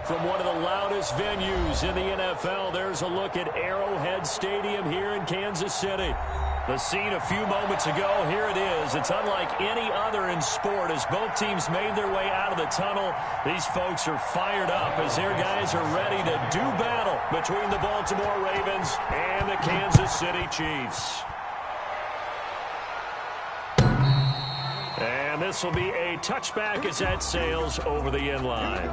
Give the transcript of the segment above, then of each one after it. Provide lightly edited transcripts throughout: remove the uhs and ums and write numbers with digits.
From one of the loudest venues in the NFL, there's a look at Arrowhead Stadium here in Kansas City. The scene a few moments ago, here it is. It's unlike any other in sport. As both teams made their way out of the tunnel, these folks are fired up as their guys are ready to do battle between the Baltimore Ravens and the Kansas City Chiefs. And this will be a touchback as that sails over the end line.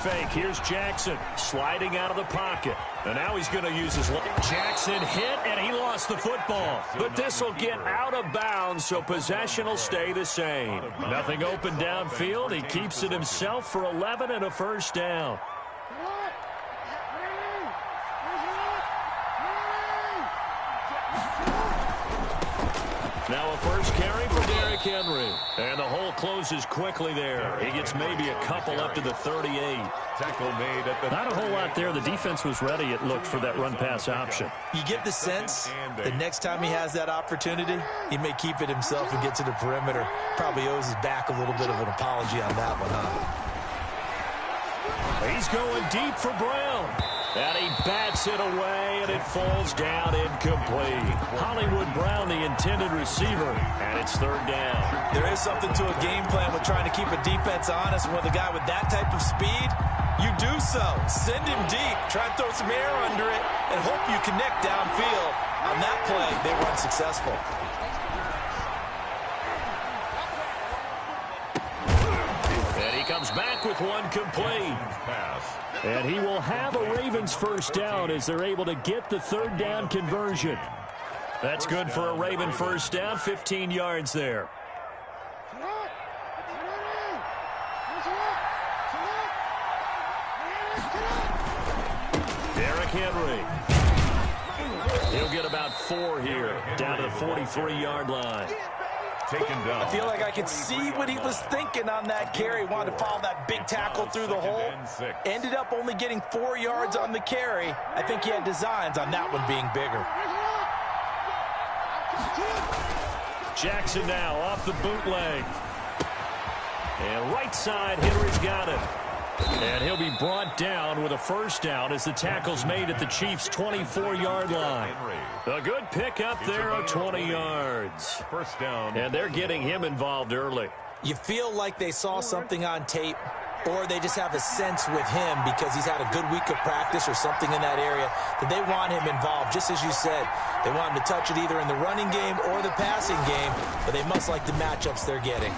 Fake. Here's Jackson sliding out of the pocket. And now he's going to use his leg. Jackson hit, and he lost the football. But this will get out of bounds, so possession will stay the same. Nothing open downfield. He keeps it himself for 11 and a first down. Now a first carry for Derrick Henry. And the hole closes quickly there. He gets maybe a couple up to the 38. Tackle made at the Not a whole lot there. The defense was ready, it looked, for that run-pass option. You get the sense the next time he has that opportunity, he may keep it himself and get to the perimeter. Probably owes his back a little bit of an apology on that one, huh? He's going deep for Brown. And he bats it away, and it falls down incomplete. Hollywood Brown, the intended receiver, and it's third down. There is something to a game plan with trying to keep a defense honest. With a guy with that type of speed, you do so. Send him deep. Try and throw some air under it and hope you connect downfield. On that play, they were unsuccessful. And he comes back with one complete. And he will have a Ravens first down as they're able to get the third down conversion. That's good for a Raven first down, 15 yards there. Derrick Henry. He'll get about 4 here, down to the 43-yard line. I feel like I could see what he was thinking on that carry. Wanted to follow that big tackle through the hole. Ended up only getting 4 yards on the carry. I think he had designs on that one being bigger. Jackson now off the bootleg. And right side, Henry's got it. And he'll be brought down with a first down as the tackle's made at the Chiefs' 24-yard line. A good pickup there of 20 yards. First down. And they're getting him involved early. You feel like they saw something on tape, or they just have a sense with him because he's had a good week of practice or something in that area that they want him involved. Just as you said, they want him to touch it either in the running game or the passing game, but they must like the matchups they're getting.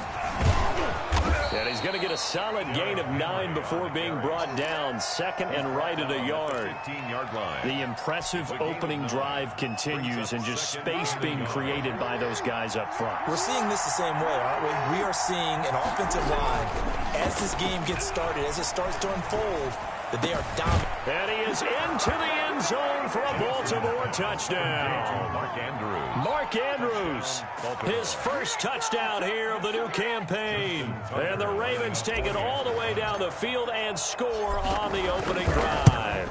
And he's going to get a solid gain of 9 before being brought down. Second and right at a yard. 15-yard line. The impressive opening drive continues and just space being created by those guys up front. We're seeing this the same way, aren't we? We are seeing an offensive line, as this game gets started, as it starts to unfold, that they are dominant. And he is into the end zone for a Baltimore touchdown. Mark Andrews, his first touchdown here of the new campaign. And the Ravens take it all the way down the field and score on the opening drive.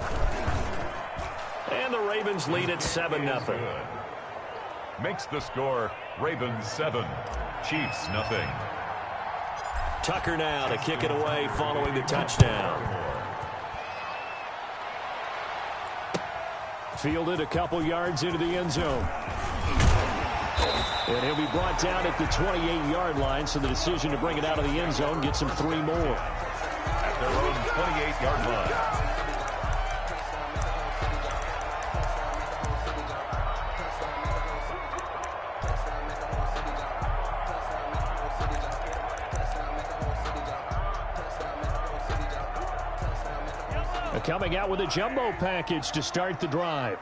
And the Ravens lead at 7-0. Makes the score Ravens 7, Chiefs 0. Tucker now to kick it away following the touchdown. Fielded a couple yards into the end zone. And he'll be brought down at the 28-yard line, so the decision to bring it out of the end zone gets him 3 more. At their own 28-yard line. Coming out with a jumbo package to start the drive.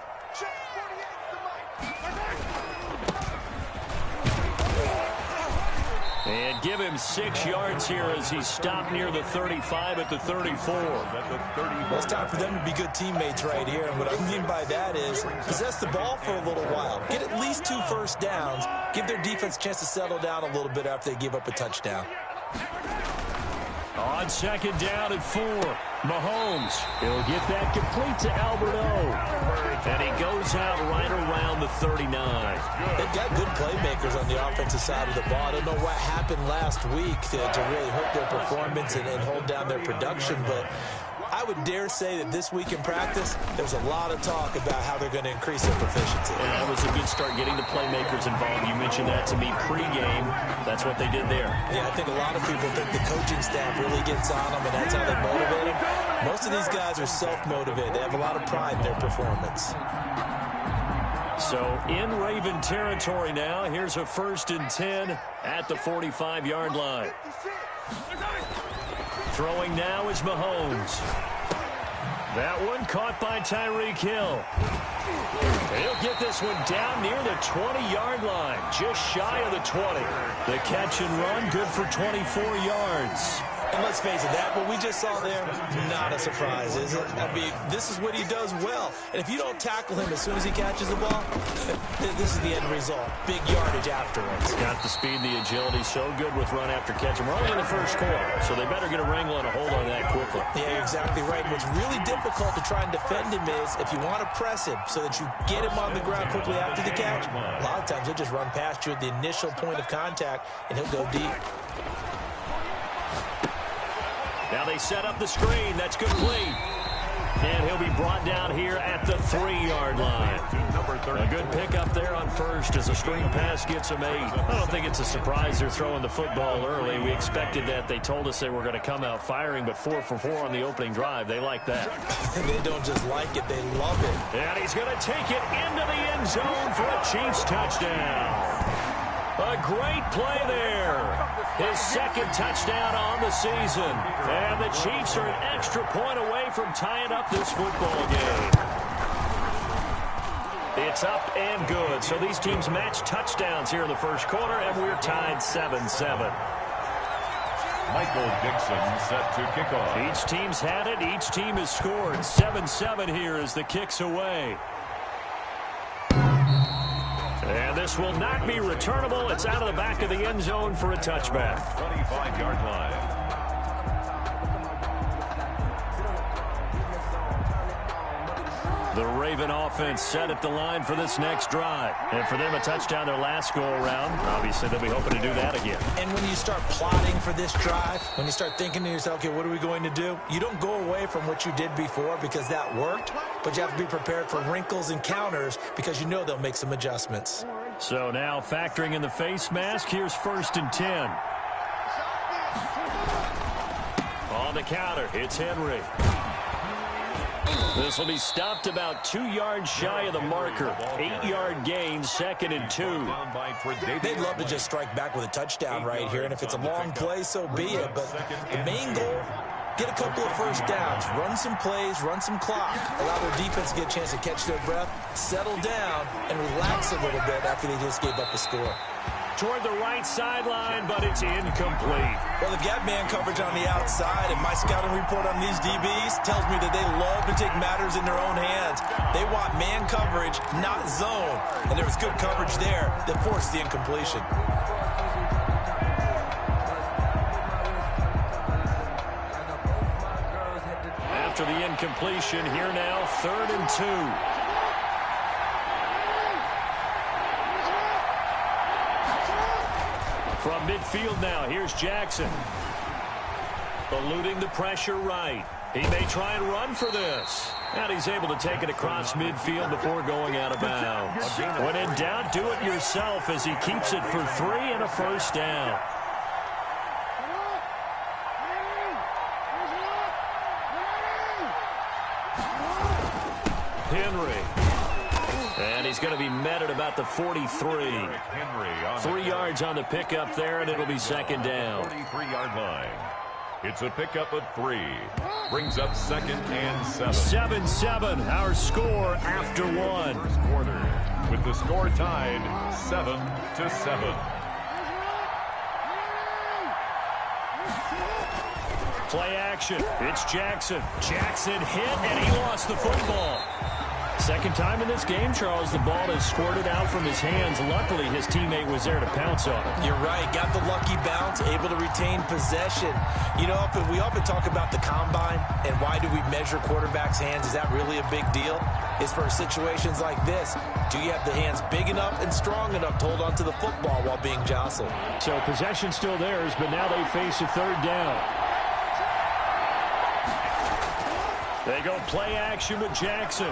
And give him 6 yards here as he stopped near the 35 at the 34. Well, it's time for them to be good teammates right here. And what I mean by that is possess the ball for a little while. Get at least 2 first downs. give their defense a chance to settle down a little bit after they give up a touchdown. On second down and 4, Mahomes. He'll get that complete to Albert O. And he goes out right around the 39. They've got good playmakers on the offensive side of the ball. I don't know what happened last week to really hurt their performance and hold down their production, but I would dare say that this week in practice, there's a lot of talk about how they're going to increase their proficiency. And that was a good start getting the playmakers involved. You mentioned that to me pregame. That's what they did there. Yeah, I think a lot of people think the coaching staff really gets on them, and that's how they motivate them. Most of these guys are self-motivated. They have a lot of pride in their performance. So in Raven territory now, here's a 1st and 10 at the 45-yard line. Throwing now is Mahomes. That one caught by Tyreek Hill. He'll get this one down near the 20-yard line, just shy of the 20. The catch and run, good for 24 yards. And let's face it, that what we just saw there, not a surprise, is it? I mean, this is what he does well. And if you don't tackle him as soon as he catches the ball, this is the end result. Big yardage afterwards. Got the speed, the agility, so good with run after catch. And we're only in the first quarter, so they better get a wrangle and a hold on that quickly. Yeah, you're exactly right. What's really difficult to try and defend him is if you want to press him so that you get him on the ground quickly after the catch, a lot of times he'll just run past you at the initial point of contact, and he'll go deep. Now they set up the screen. That's complete. And he'll be brought down here at the 3-yard line. A good pickup there on first as a screen pass gets him 8. I don't think it's a surprise they're throwing the football early. We expected that. They told us they were going to come out firing, but 4 for 4 on the opening drive. They like that. They don't just like it, they love it. And he's going to take it into the end zone for a Chiefs touchdown. A great play there. His 2nd touchdown on the season. And the Chiefs are an extra point away from tying up this football game. It's up and good. So these teams match touchdowns here in the first quarter, and we're tied 7-7. Michael Dixon set to kick off. Each team's had it. Each team has scored. 7-7 here as the kick's away. And this will not be returnable. It's out of the back of the end zone for a touchback. 25-yard line. The Raven offense set at the line for this next drive. And for them, a touchdown their last go-around. Obviously, they'll be hoping to do that again. And when you start plotting for this drive, when you start thinking to yourself, okay, what are we going to do? You don't go away from what you did before because that worked, but you have to be prepared for wrinkles and counters because you know they'll make some adjustments. So now factoring in the face mask, here's 1st and 10. On the counter, it's Henry. This will be stopped about 2 yards shy of the marker. 8-yard gain, 2nd and 2. They'd love to just strike back with a touchdown right here, and if it's a long play, so be it. But the main goal, get a couple of first downs, run some plays, run some clock, allow their defense to get a chance to catch their breath, settle down, and relax a little bit after they just gave up a score. Toward the right sideline, but it's incomplete. Well, they've got man coverage on the outside, and my scouting report on these DBs tells me that they love to take matters in their own hands. They want man coverage, not zone. And there was good coverage there that forced the incompletion. After the incompletion, here now, 3rd and 2. From midfield now, here's Jackson. Eluding the pressure right. He may try and run for this. And he's able to take it across midfield before going out of bounds. When in doubt, do it yourself as he keeps it for 3 and a first down. Henry. And he's going to be met at about the 43. 3 yards on the pickup there, and it'll be 2nd down. 43-yard line. It's a pickup of 3. Brings up 2nd and 7. 7-7, our score after 1. First quarter, with the score tied 7-7. Play action. It's Jackson. Jackson hit, and he lost the football. Second time in this game, Charles, the ball has squirted out from his hands. Luckily, his teammate was there to pounce on it. You're right. Got the lucky bounce, able to retain possession. You know, we often talk about the combine and why do we measure quarterbacks' hands. Is that really a big deal? It's for situations like this. Do you have the hands big enough and strong enough to hold on to the football while being jostled? So possession still theirs, but now they face a third down. They go play action with Jackson.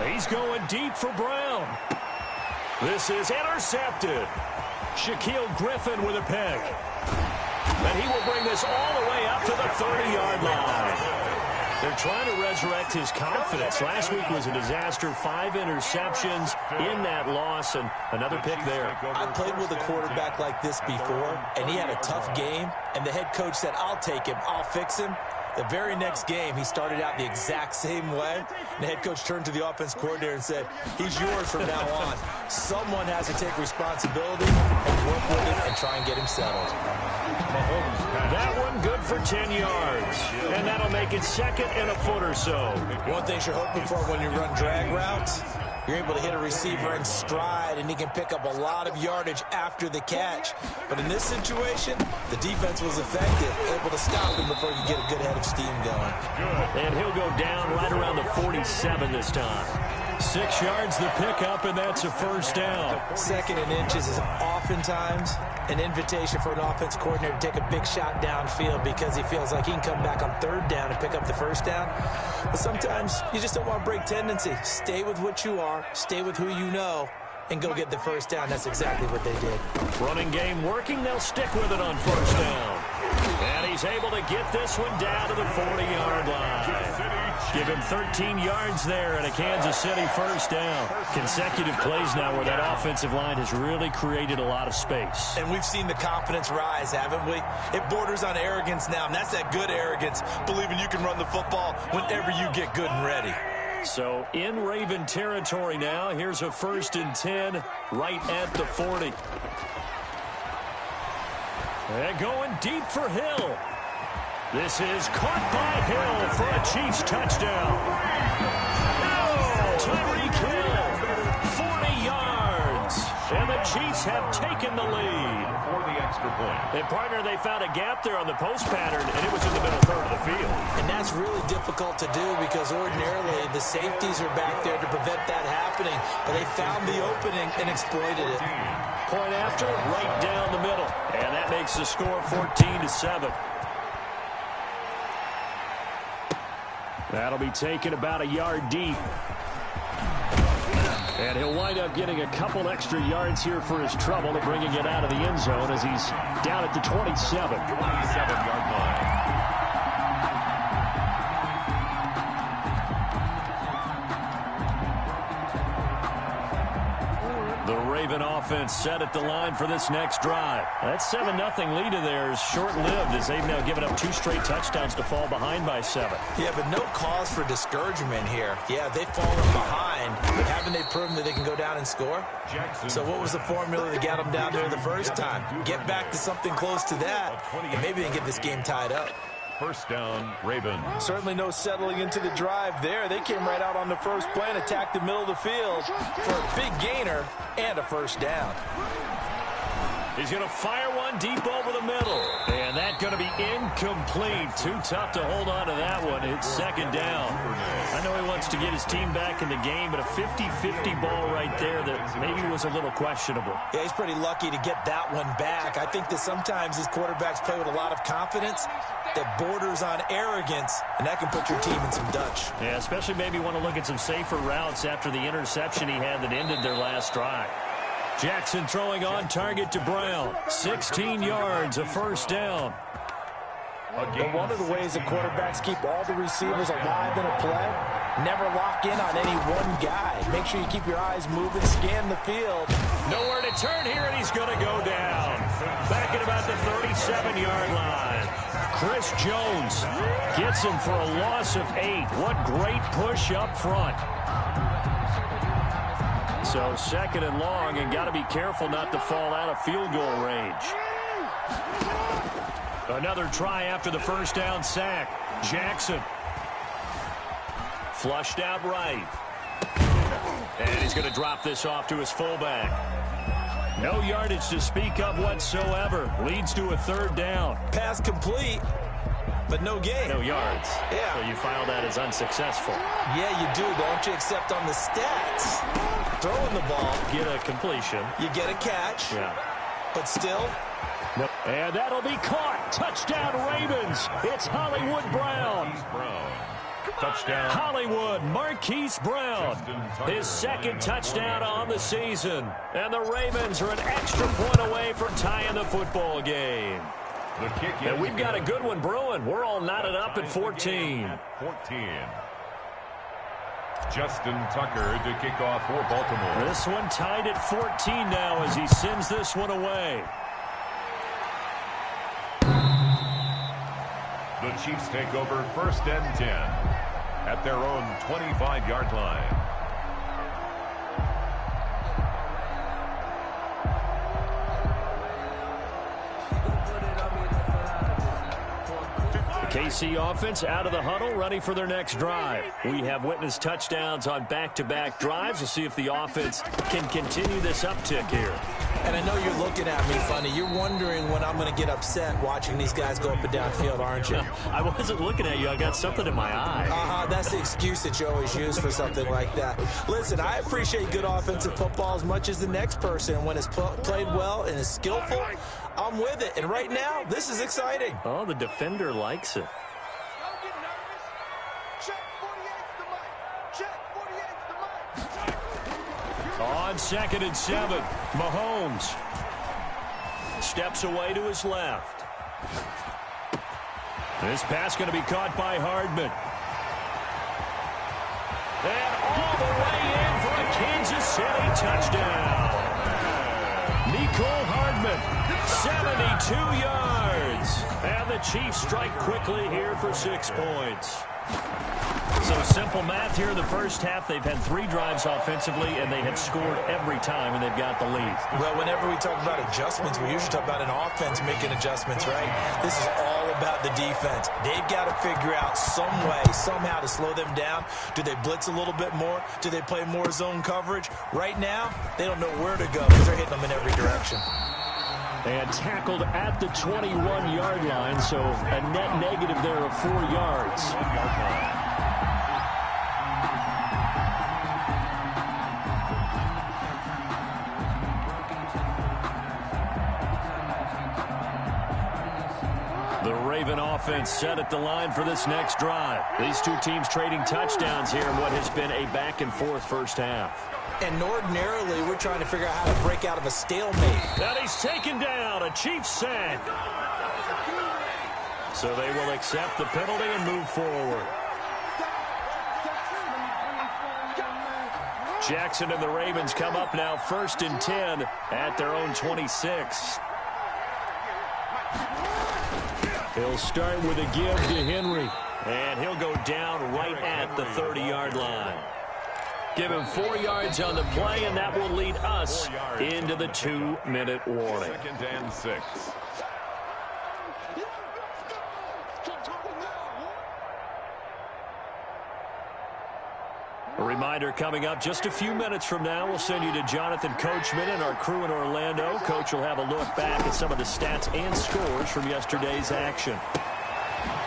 He's going deep for Brown. This is intercepted. Shaquille Griffin with a pick. And he will bring this all the way up to the 30-yard line. They're trying to resurrect his confidence. Last week was a disaster. 5 interceptions in that loss, and another pick there. I played with a quarterback like this before, and he had a tough game, and the head coach said, I'll take him, I'll fix him. The very next game, he started out the exact same way. And the head coach turned to the offense coordinator and said, he's yours from now on. Someone has to take responsibility and work with him and try and get him settled. That one good for 10 yards. And that'll make it second and a foot or so. One thing you're hoping for when you run drag routes, you're able to hit a receiver in stride, and he can pick up a lot of yardage after the catch. But in this situation, the defense was effective, able to stop him before you get a good head of steam going. And he'll go down right around the 47 this time. 6 yards the pickup, and that's a first down. Second and inches is oftentimes an invitation for an offense coordinator to take a big shot downfield because he feels like he can come back on third down and pick up the first down. But sometimes you just don't want to break tendency. Stay with what you are, stay with who you know, and go get the first down. That's exactly what they did. Running game working. They'll stick with it on first down. And he's able to get this one down to the 40-yard line. Give him 13 yards there and a Kansas City first down. Consecutive plays now where that offensive line has really created a lot of space. And we've seen the confidence rise, haven't we? It borders on arrogance now, and that's that good arrogance, believing you can run the football whenever you get good and ready. So in Raven territory now. Here's a 1st and 10 right at the 40. And going deep for Hill. This is caught by Hill for a Chiefs touchdown. Tyreek Hill, 40 yards. And the Chiefs have taken the lead. For the extra point. And, partner, they found a gap there on the post pattern, and it was in the middle third of the field. And that's really difficult to do because ordinarily the safeties are back there to prevent that happening. But they found the opening and exploited it. Point after, right down the middle. And that makes the score 14-7. That'll be taken about a yard deep. And he'll wind up getting a couple extra yards here for his trouble and bringing it out of the end zone as he's down at the 27. 27-yard line. The Raven offense set at the line for this next drive. That 7-0 lead of theirs short-lived as they've now given up 2 straight touchdowns to fall behind by 7. Yeah, but no cause for discouragement here. Yeah, they've fallen behind, but haven't they proven that they can go down and score? So what was the formula to get them down there the first time? Get back to something close to that, and maybe they can get this game tied up. First down, Ravens. Certainly no settling into the drive there. They came right out on the first play and attacked the middle of the field for a big gainer and a first down. He's going to fire one deep over the middle. And that's going to be incomplete. Too tough to hold on to that one. It's second down. I know he wants to get his team back in the game, but a 50-50 ball right there that maybe was a little questionable. Yeah, he's pretty lucky to get that one back. I think that sometimes these quarterbacks play with a lot of confidence that borders on arrogance, and that can put your team in some Dutch. Yeah, especially maybe want to look at some safer routes after the interception he had that ended their last drive. Jackson throwing on target to Brown. 16 yards, a first down. And one of the ways that quarterbacks keep all the receivers alive in a play, never lock in on any one guy. Make sure you keep your eyes moving, scan the field. Nowhere to turn here, and he's going to go down. Back at about the 37-yard line. Chris Jones gets him for a loss of 8. What great push up front. So second and long, and got to be careful not to fall out of field goal range. Another try after the first down sack. Jackson. Flushed out right. And he's going to drop this off to his fullback. No yardage to speak of whatsoever. Leads to a third down. Pass complete, but no gain. No yards. Yeah. So you file that as unsuccessful. Yeah, you do, don't you? Except on the stats. Throwing the ball. Get a completion. You get a catch. Yeah. But still. Nope. And that'll be caught. Touchdown Ravens. It's Hollywood Brown. Touchdown. Hollywood, Marquise Brown. His second touchdown on the season. And the Ravens are an extra point away from tying the football game. The kick And we've got a good one brewing. We're all knotted up at 14. 14. Justin Tucker to kick off for Baltimore. This one tied at 14 now as he sends this one away. The Chiefs take over 1st and 10 at their own 25-yard line. KC offense out of the huddle, ready for their next drive. We have witnessed touchdowns on back-to-back drives. We'll see if the offense can continue this uptick here. And I know you're looking at me funny. You're wondering when I'm going to get upset watching these guys go up and down field, aren't you? I wasn't looking at you. I got something in my eye. That's the excuse that you always use for something like that. Listen, I appreciate good offensive football as much as the next person. When it's played well and is skillful, I'm with it. And right now, this is exciting. Oh, the defender likes it. On 2nd and 7, Mahomes steps away to his left. This pass going to be caught by Hardman. And all the way in for a Kansas City touchdown. Mecole Hardman, 72 yards. And the Chiefs strike quickly here for 6 points. So simple math here in the first half. They've had 3 drives offensively, and they have scored every time, and they've got the lead. Well, whenever we talk about adjustments, we usually talk about an offense making adjustments, right? This is all about the defense. They've got to figure out some way, somehow to slow them down. Do they blitz a little bit more? Do they play more zone coverage? Right now, they don't know where to go because they're hitting them in every direction. And tackled at the 21-yard line, so a net negative there of 4 yards. The Raven offense set at the line for this next drive. These two teams trading touchdowns here in what has been a back-and-forth first half. And ordinarily, we're trying to figure out how to break out of a stalemate. And he's taken down, a Chiefs sack. So they will accept the penalty and move forward. Jackson and the Ravens come up now 1st and 10 at their own 26. He'll start with a give to Henry. And he'll go down right at the 30-yard line. Give him 4 yards on the play, and that will lead us into the 2-minute warning. 2nd and 6. A reminder coming up just a few minutes from now. We'll send you to Jonathan Coachman and our crew in Orlando. Coach will have a look back at some of the stats and scores from yesterday's action.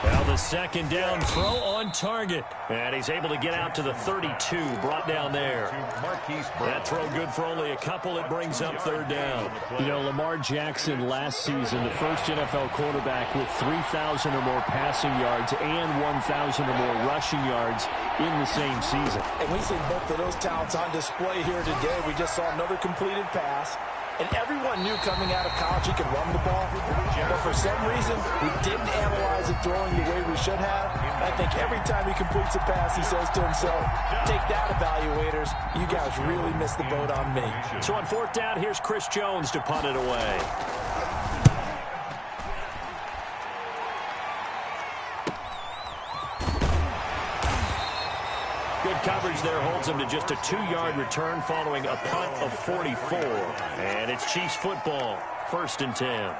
Now the 2nd down throw on target. And he's able to get out to the 32, brought down there. That throw good for only a couple. It brings up 3rd down. You know, Lamar Jackson last season, the first NFL quarterback with 3,000 or more passing yards and 1,000 or more rushing yards in the same season. And we see both of those talents on display here today. We just saw another completed pass. And everyone knew coming out of college he could run the ball. But for some reason, we didn't analyze it throwing the way we should have. I think every time he completes a pass, he says to himself, take that, evaluators. You guys really missed the boat on me. So on 4th down, here's Chris Jones to punt it away. Good coverage there holds him to just a 2-yard return following a punt of 44. And it's Chiefs football, 1st and 10.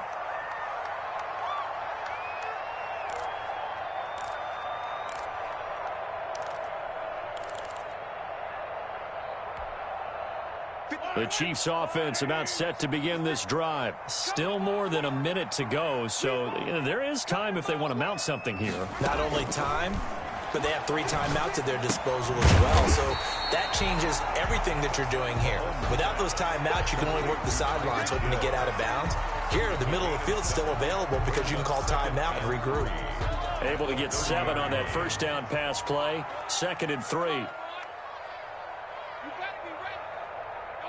The Chiefs offense about set to begin this drive. Still more than a minute to go, so there is time if they want to mount something here. Not only time, but they have 3 timeouts at their disposal as well. So that changes everything that you're doing here. Without those timeouts, you can only work the sidelines, hoping to get out of bounds. Here, the middle of the field's still available because you can call timeout and regroup. Able to get 7 on that first down pass play. 2nd and 3.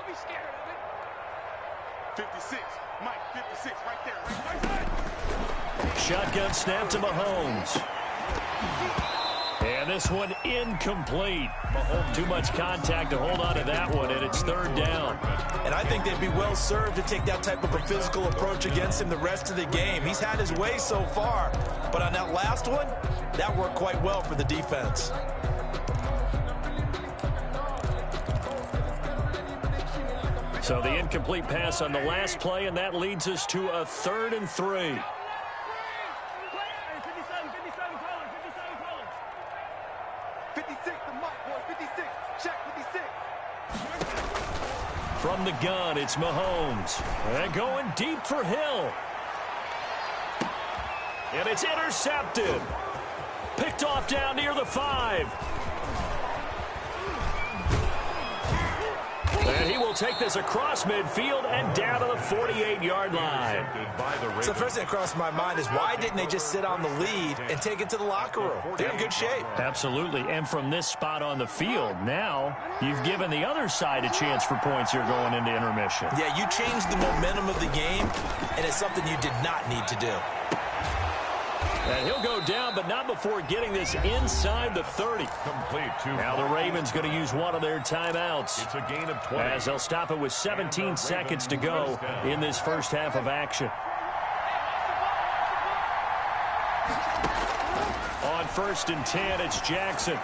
Be scared of it. 56, Mike, 56, right there. Shotgun snap to Mahomes. And this one incomplete. Mahomes, too much contact to hold on to that one, and it's 3rd down. And I think they'd be well served to take that type of a physical approach against him the rest of the game. He's had his way so far, but on that last one, that worked quite well for the defense. So the incomplete pass on the last play, and that leads us to a 3rd and 3. From the gun, it's Mahomes. And going deep for Hill. And it's intercepted. Picked off down near the 5. And he will take this across midfield and down to the 48-yard line. So the first thing that crossed my mind is why didn't they just sit on the lead and take it to the locker room? They're in good shape. Absolutely. And from this spot on the field, now you've given the other side a chance for points here going into intermission. Yeah, you changed the momentum of the game, and it's something you did not need to do. And he'll go down, but not before getting this inside the 30. Complete to now the Ravens going to use one of their timeouts. It's a gain of 20. As they'll stop it with 17 seconds to go in this first half of action. On 1st and 10, it's Jackson.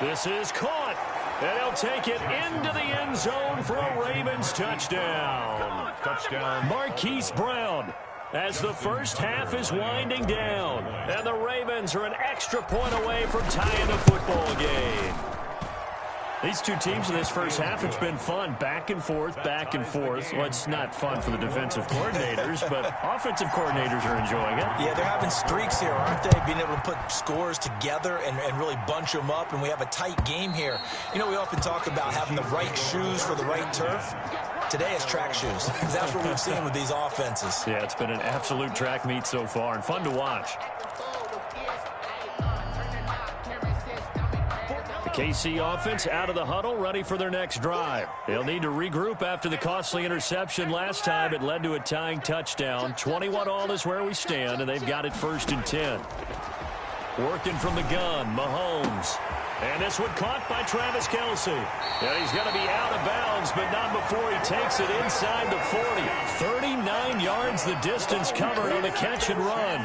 This is caught. And he'll take it into the end zone for a Ravens touchdown. Touchdown. Marquise Brown. As the first half is winding down. And the Ravens are an extra point away from tying the football game. These two teams in this first half, it's been fun. Back and forth, back and forth. Well, it's not fun for the defensive coordinators, but offensive coordinators are enjoying it. Yeah, they're having streaks here, aren't they? Being able to put scores together and really bunch them up, and we have a tight game here. You know, we often talk about having the right shoes for the right turf. Today it's track shoes. That's what we've seen with these offenses. Yeah, it's been an absolute track meet so far and fun to watch. The KC offense out of the huddle, ready for their next drive. They'll need to regroup after the costly interception last time. It led to a tying touchdown. 21-all is where we stand, and they've got it 1st and 10. Working from the gun, Mahomes. And this one caught by Travis Kelce. And he's going to be out of bounds, but not before he takes it inside the 40. 39 yards the distance covered on the catch and run.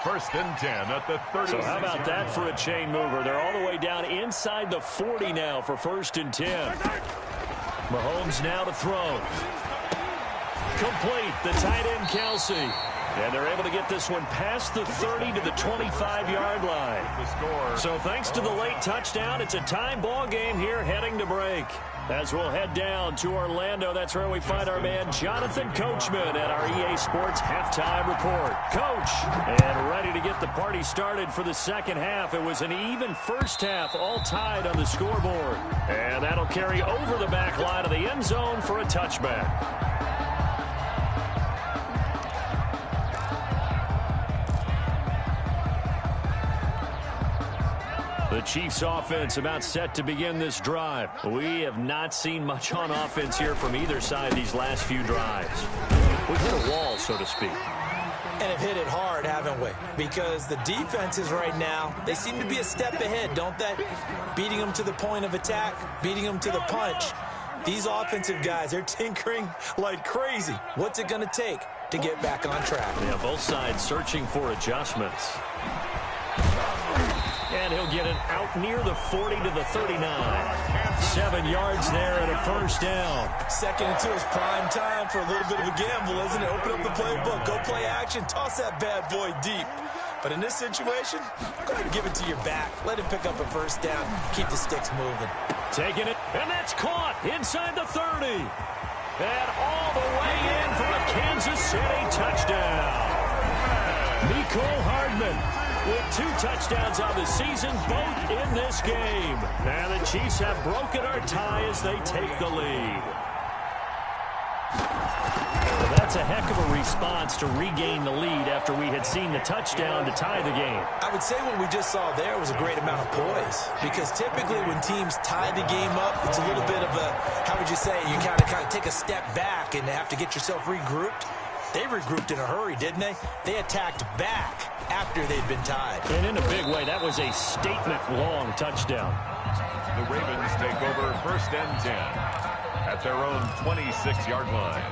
1st and 10 at the 30. So how about that for a chain mover? They're all the way down inside the 40 now for 1st and 10. Mahomes now to throw. Complete, the tight end Kelce. And they're able to get this one past the 30 to the 25-yard line. So thanks to the late touchdown, it's a tie ball game here heading to break. As we'll head down to Orlando, that's where we find our man Jonathan Coachman at our EA Sports Halftime Report. Coach, and ready to get the party started for the second half. It was an even first half, all tied on the scoreboard. And that'll carry over the back line of the end zone for a touchback. The Chiefs offense about set to begin this drive. We have not seen much on offense here from either side these last few drives. We've hit a wall, so to speak. And have hit it hard, haven't we? Because the defenses right now, they seem to be a step ahead, don't they? Beating them to the point of attack, beating them to the punch. These offensive guys, they're tinkering like crazy. What's it going to take to get back on track? Yeah, both sides searching for adjustments. And he'll get it out near the 40 to the 39. 7 yards there and a first down. 2nd and 2 is prime time for a little bit of a gamble, isn't it? Open up the playbook, go play action, toss that bad boy deep. But in this situation, go ahead and give it to your back. Let him pick up a first down. Keep the sticks moving. Taking it, and that's caught inside the 30. And all the way in for a Kansas City touchdown. Mecole Hardman with 2 touchdowns on the season, both in this game. And the Chiefs have broken our tie as they take the lead. Well, that's a heck of a response to regain the lead after we had seen the touchdown to tie the game. I would say what we just saw there was a great amount of poise, because typically when teams tie the game up, it's a little bit of a, how would you say, you kind of take a step back and have to get yourself regrouped. They regrouped in a hurry, didn't they? They attacked back after they'd been tied. And in a big way, that was a statement-long touchdown. The Ravens take over 1st and 10 at their own 26-yard line.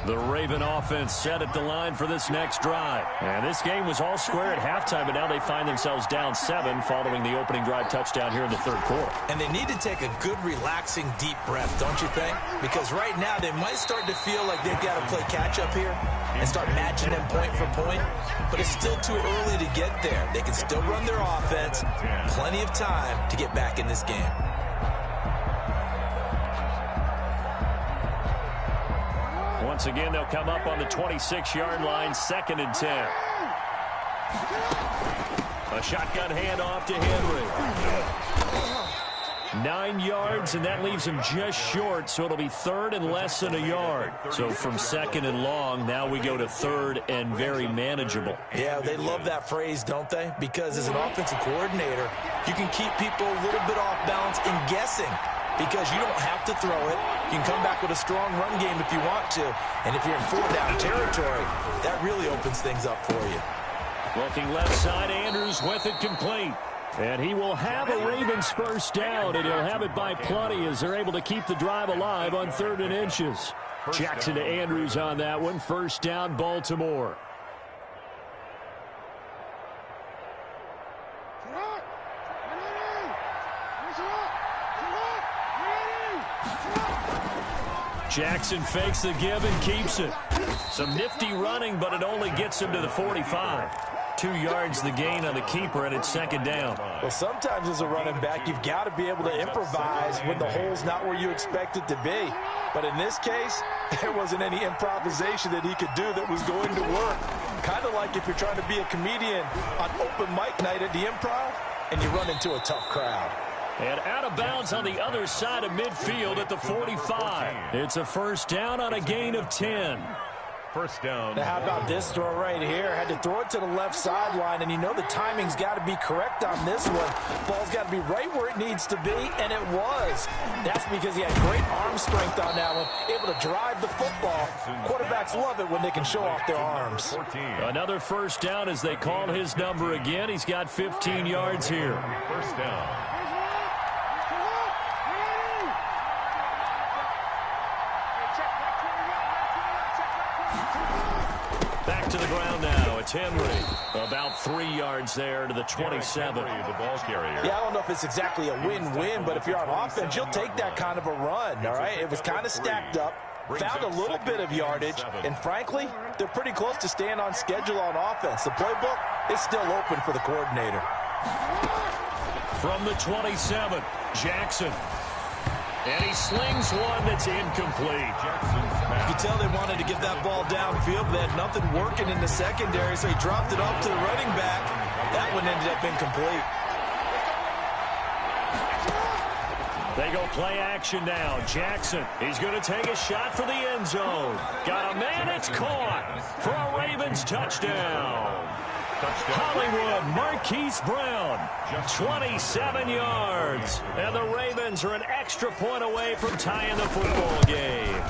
The Raven offense set at the line for this next drive. And this game was all square at halftime, but now they find themselves down 7 following the opening drive touchdown here in the 3rd quarter. And they need to take a good, relaxing, deep breath, don't you think? Because right now they might start to feel like they've got to play catch-up here and start matching them point for point. But it's still too early to get there. They can still run their offense. Plenty of time to get back in this game. Once again, they'll come up on the 26-yard line, 2nd and 10. A shotgun handoff to Henry. 9 yards, and that leaves him just short, so it'll be 3rd and less than a yard. So from 2nd and long, now we go to 3rd and very manageable. Yeah, they love that phrase, don't they? Because as an offensive coordinator, you can keep people a little bit off balance and guessing, because you don't have to throw it. You can come back with a strong run game if you want to. And if you're in 4-down territory, that really opens things up for you. Looking left side, Andrews with it complete. And he will have a Ravens first down, and he'll have it by plenty as they're able to keep the drive alive on 3rd and inches. Jackson to Andrews on that one. First down, Baltimore. Jackson fakes the give and keeps it. Some nifty running, but it only gets him to the 45. 2 yards the gain on the keeper, and it's 2nd down. Well, sometimes as a running back, you've got to be able to improvise when the hole's not where you expect it to be. But in this case, there wasn't any improvisation that he could do that was going to work. Kind of like if you're trying to be a comedian on open mic night at the Improv and you run into a tough crowd. And out of bounds on the other side of midfield at the 45. It's a first down on a gain of 10. First down. Now, how about this throw right here? Had to throw it to the left sideline, and you know the timing's got to be correct on this one. Ball's got to be right where it needs to be, and it was. That's because he had great arm strength on that one, able to drive the football. Quarterbacks love it when they can show off their arms. Another first down as they call his number again. He's got 15 yards here. First down. Back to the ground now. It's Henry. About 3 yards there to the 27. The ball carrier. Yeah, I don't know if it's exactly a win-win, but if you're on offense, you'll take that kind of a run, all right? It was kind of stacked up, found a little bit of yardage, and frankly, they're pretty close to staying on schedule on offense. The playbook is still open for the coordinator. From the 27, Jackson. And he slings one that's incomplete. You could tell they wanted to get that ball downfield, but they had nothing working in the secondary, so he dropped it off to the running back. That one ended up incomplete. They go play action now. Jackson, he's going to take a shot for the end zone. Got a man, it's caught for a Ravens touchdown. Hollywood, Marquise Brown, 27 yards. And the Ravens are an extra point away from tying the football game.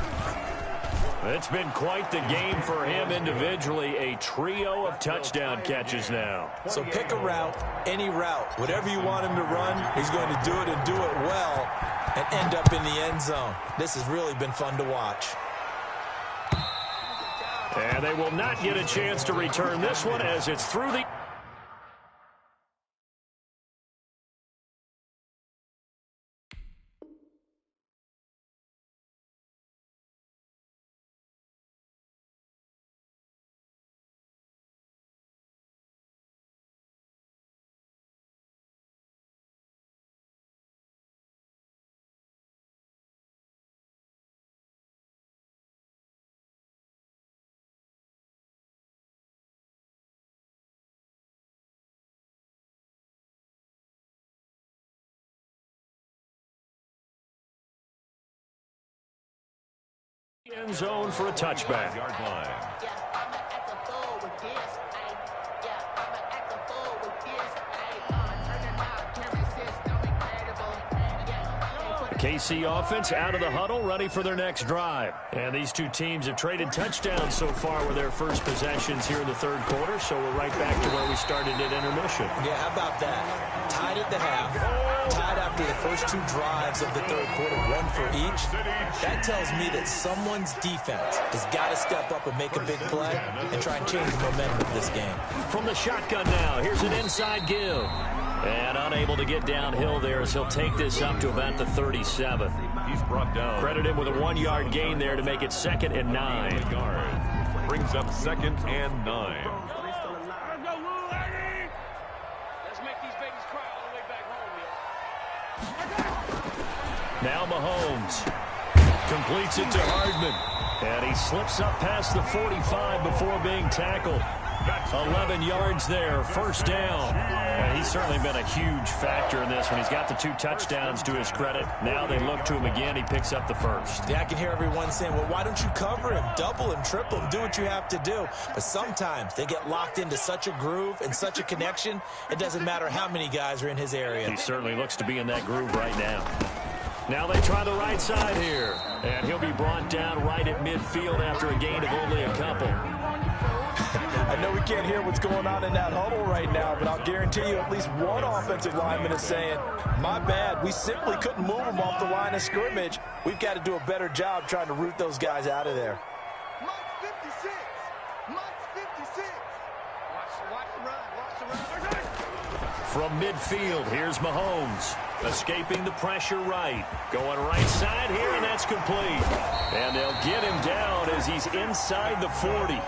It's been quite the game for him individually. A trio of touchdown catches now. So pick a route, any route. Whatever you want him to run, he's going to do it and do it well and end up in the end zone. This has really been fun to watch. And they will not get a chance to return this one as it's through the End zone for a touchback. Yard line. KC offense out of the huddle, ready for their next drive. And these two teams have traded touchdowns so far with their first possessions here in the third quarter, so we're right back to where we started at intermission. Yeah, how about that? Tied at the half, tied after the first two drives of the third quarter, one for each. That tells me that someone's defense has got to step up and make a big play and try and change the momentum of this game. From the shotgun now, here's an inside give. And unable to get downhill there as he'll take this up to about the 37. He's brought down. Credit him with a 1-yard gain there to make it 2nd and 9. Yards. Brings up 2nd and 9. Let's make these babies cry all the way back home, yo. Now Mahomes completes it to Hardman. And he slips up past the 45 before being tackled. 11 yards there, first down. And he's certainly been a huge factor in this one. He's got the 2 touchdowns to his credit. Now they look to him again. He picks up the first. Yeah, I can hear everyone saying, well, why don't you cover him, double him, triple him, do what you have to do. But sometimes they get locked into such a groove and such a connection, it doesn't matter how many guys are in his area. He certainly looks to be in that groove right now. Now they try the right side here. And he'll be brought down right at midfield after a gain of only a couple. I know we can't hear what's going on in that huddle right now, but I'll guarantee you at least one offensive lineman is saying, my bad, we simply couldn't move them off the line of scrimmage. We've got to do a better job trying to root those guys out of there. Mike 56. Mike 56. Watch the run. Watch the run. From midfield, here's Mahomes. Escaping the pressure right. Going right side here, and that's complete. And they'll get him down as he's inside the 40.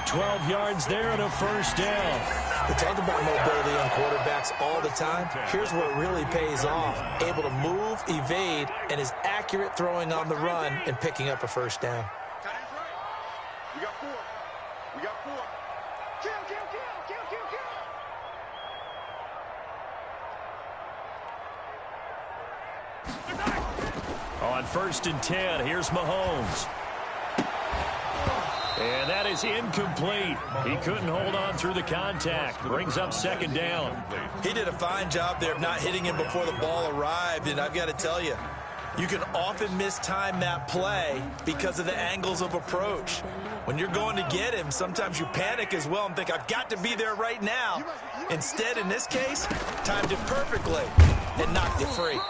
12 yards there and a first down. We talk about mobility on quarterbacks all the time. Here's where it really pays off. Able to move, evade, and is accurate throwing on the run and picking up a first down. Tight end's right. We got 4. We got 4. Kill. On 1st and 10, here's Mahomes. And that is incomplete. He couldn't hold on through the contact. Brings up 2nd down. He did a fine job there of not hitting him before the ball arrived, and I've got to tell you, you can often mistime that play because of the angles of approach. When you're going to get him, sometimes you panic as well and think, I've got to be there right now. Instead, in this case, timed it perfectly and knocked it free.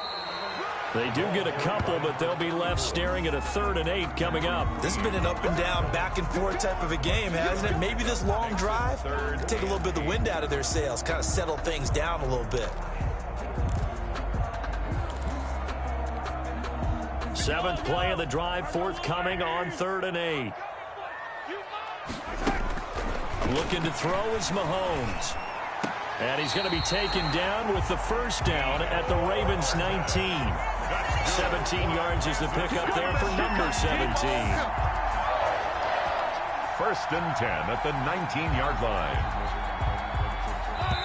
They do get a couple, but they'll be left staring at a 3rd and 8 coming up. This has been an up and down, back and forth type of a game, hasn't it? Maybe this long drive take a little bit of the wind out of their sails, kind of settle things down a little bit. 7th play of the drive, forthcoming on 3rd and 8. Looking to throw is Mahomes. And he's going to be taken down with the first down at the Ravens 19. 17 yards is the pickup there for number 17. 1st and 10 at the 19-yard line.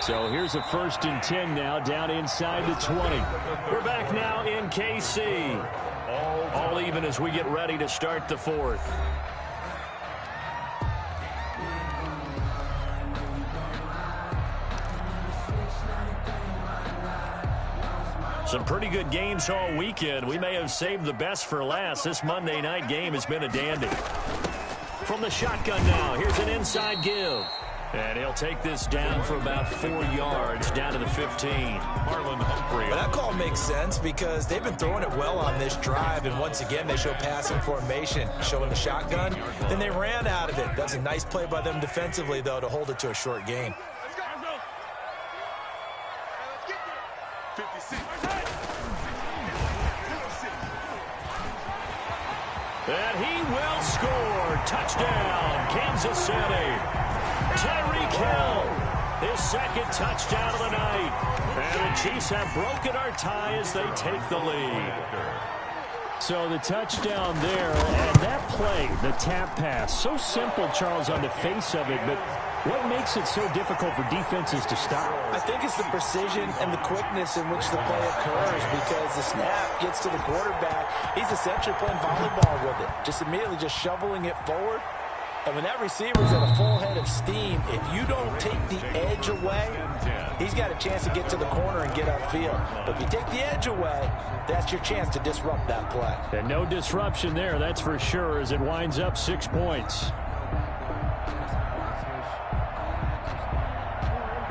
So here's a 1st and 10 now down inside the 20. We're back now in KC. All even as we get ready to start the 4th. Some pretty good games all weekend. We may have saved the best for last. This Monday night game has been a dandy. From the shotgun now, here's an inside give. And he'll take this down for about 4 yards down to the 15. Marlon Humphrey. But that call makes sense because they've been throwing it well on this drive, and once again they show passing formation, showing the shotgun. Then they ran out of it. That's a nice play by them defensively, though, to hold it to a short gain. Let's go. Let's get there. 56. And he will score. Touchdown, Kansas City. Tyreek Hill, his 2nd touchdown of the night. And the Chiefs have broken our tie as they take the lead. So the touchdown there, and that play, the tap pass, so simple, Charles, on the face of it, but What makes it so difficult for defenses to stop? I think it's the precision and the quickness in which the play occurs, because the snap gets to the quarterback. He's essentially playing volleyball with it, just immediately just shoveling it forward. And when that receiver's at a full head of steam, if you don't take the edge away, he's got a chance to get to the corner and get upfield. But if you take the edge away, that's your chance to disrupt that play. And no disruption there, that's for sure, as it winds up 6 points.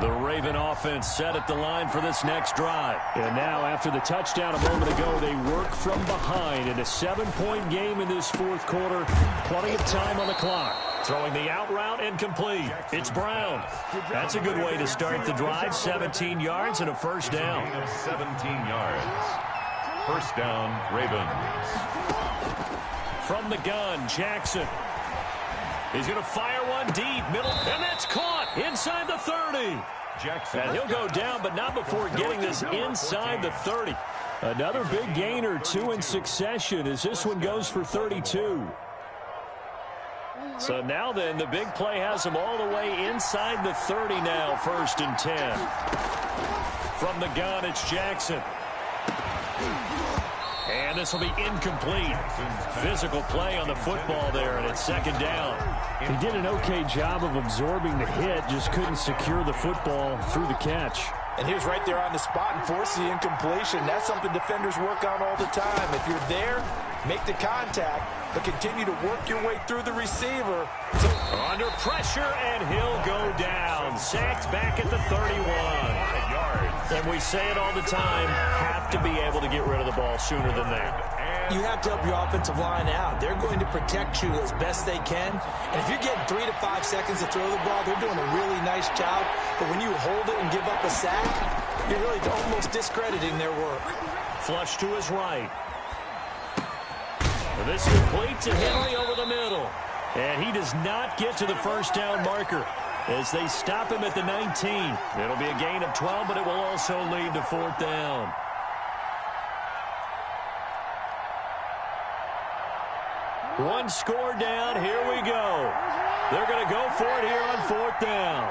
The Raven offense set at the line for this next drive. And now, after the touchdown a moment ago, they work from behind in a 7-point game in this fourth quarter. Plenty of time on the clock. Throwing the out route incomplete. It's Brown. That's a good way to start the drive. 17 yards and a first down. 17 yards. First down, Ravens. From the gun, Jackson. He's going to fire one deep, middle, and that's caught inside the 30. Jackson. And he'll go down, but not before getting this inside the 30. Another big gain or two in succession as this one goes for 32. So now then, the big play has him all the way inside the 30 now, 1st and 10. From the gun, it's Jackson. And this will be incomplete. Physical play on the football there, and it's 2nd down. He did an okay job of absorbing the hit, just couldn't secure the football through the catch. And he was right there on the spot and forced the incompletion. That's something defenders work on all the time. If you're there, make the contact, but continue to work your way through the receiver. So under pressure, and he'll go down. Sacked back at the 31. And we say it all the time, have to be able to get rid of the ball sooner than that. You have to help your offensive line out. They're going to protect you as best they can. And if you're getting 3 to 5 seconds to throw the ball, they're doing a really nice job. But when you hold it and give up a sack, you're really almost discrediting their work. Flush to his right. This complete to Henry over the middle. And he does not get to the first down marker as they stop him at the 19. It'll be a gain of 12, but it will also lead to 4th down. One score down. Here we go. They're going to go for it here on 4th down.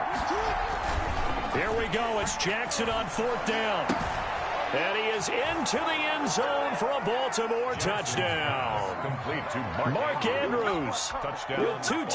Here we go. It's Jackson on 4th down. And he is into the end zone for a Baltimore touchdown. Complete to Mark Andrews Touchdown. with 2 touchdowns.